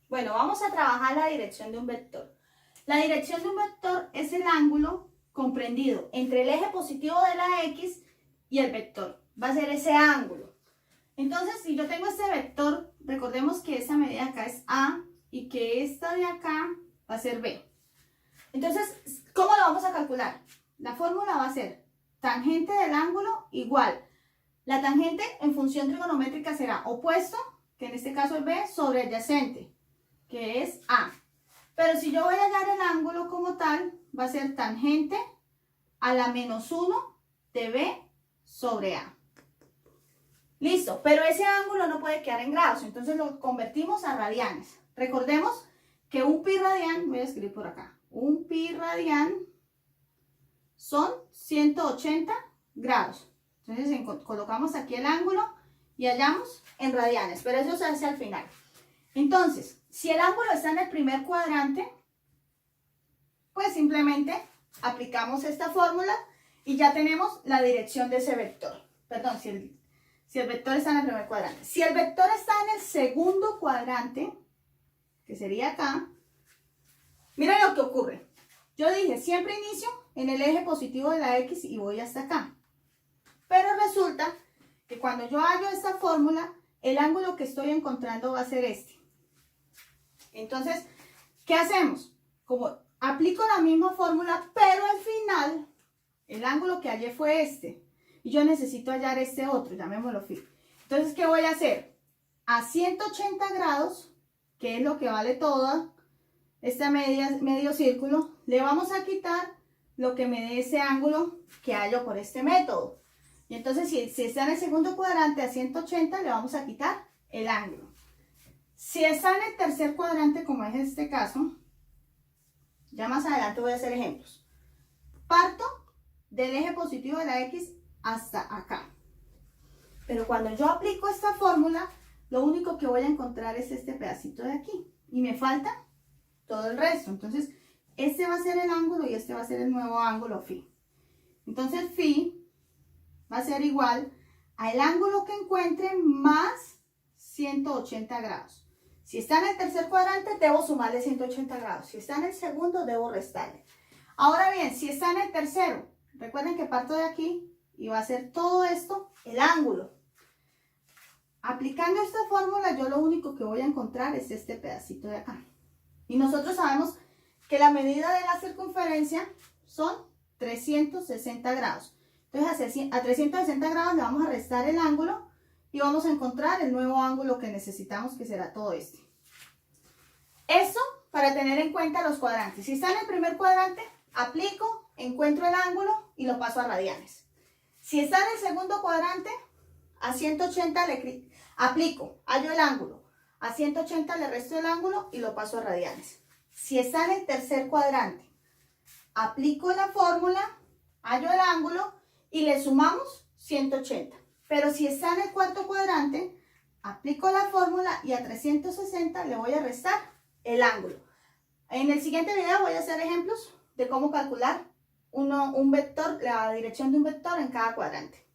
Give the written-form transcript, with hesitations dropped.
Bueno, vamos a trabajar la dirección de un vector. La dirección de un vector es el ángulo comprendido entre el eje positivo de la X y el vector. Va a ser ese ángulo. Entonces, si yo tengo este vector, recordemos que esta medida acá es A y que esta de acá va a ser B. Entonces, ¿cómo lo vamos a calcular? La fórmula va a ser tangente del ángulo igual. La tangente en función trigonométrica será opuesto, que en este caso es B, sobre adyacente, que es A. Pero si yo voy a hallar el ángulo como tal, va a ser tangente a la menos 1 de B sobre A. Listo, pero ese ángulo no puede quedar en grados, entonces lo convertimos a radianes. Recordemos que un pi radian, voy a escribir por acá, un pi radian son 180 grados. Entonces colocamos aquí el ángulo y hallamos en radianes, pero eso se hace al final. Entonces, si el ángulo está en el primer cuadrante, pues simplemente aplicamos esta fórmula y ya tenemos la dirección de ese vector. Perdón, si el vector está en el primer cuadrante. Si el vector está en el segundo cuadrante, que sería acá, miren lo que ocurre. Yo dije, siempre inicio en el eje positivo de la X y voy hasta acá. Pero resulta que cuando yo hallo esta fórmula, el ángulo que estoy encontrando va a ser este. Entonces, ¿qué hacemos? Como aplico la misma fórmula, pero al final, el ángulo que hallé fue este. Y yo necesito hallar este otro, llamémoslo phi. Entonces, ¿qué voy a hacer? A 180 grados, que es lo que vale todo este medio círculo, le vamos a quitar lo que me dé ese ángulo que hallo por este método. Y entonces, si está en el segundo cuadrante a 180, le vamos a quitar el ángulo. Si está en el tercer cuadrante, como es este caso, ya más adelante voy a hacer ejemplos. Parto del eje positivo de la X hasta acá. Pero cuando yo aplico esta fórmula, lo único que voy a encontrar es este pedacito de aquí. Y me falta todo el resto. Entonces, este va a ser el ángulo y este va a ser el nuevo ángulo phi. Entonces, phi va a ser igual al ángulo que encuentre más 180 grados. Si está en el tercer cuadrante, debo sumarle 180 grados. Si está en el segundo, debo restarle. Ahora bien, si está en el tercero, recuerden que parto de aquí y va a ser todo esto el ángulo. Aplicando esta fórmula, yo lo único que voy a encontrar es este pedacito de acá. Y nosotros sabemos que la medida de la circunferencia son 360 grados. Entonces a 360 grados le vamos a restar el ángulo y vamos a encontrar el nuevo ángulo que necesitamos, que será todo este. Esto para tener en cuenta los cuadrantes. Si está en el primer cuadrante, aplico, encuentro el ángulo y lo paso a radianes. Si está en el segundo cuadrante, a 180 le aplico, hallo el ángulo. A 180 le resto el ángulo y lo paso a radianes. Si está en el tercer cuadrante, aplico la fórmula, hallo el ángulo y le sumamos 180. Pero si está en el cuarto cuadrante, aplico la fórmula y a 360 le voy a restar el ángulo. En el siguiente video voy a hacer ejemplos de cómo calcular un vector, la dirección de un vector en cada cuadrante.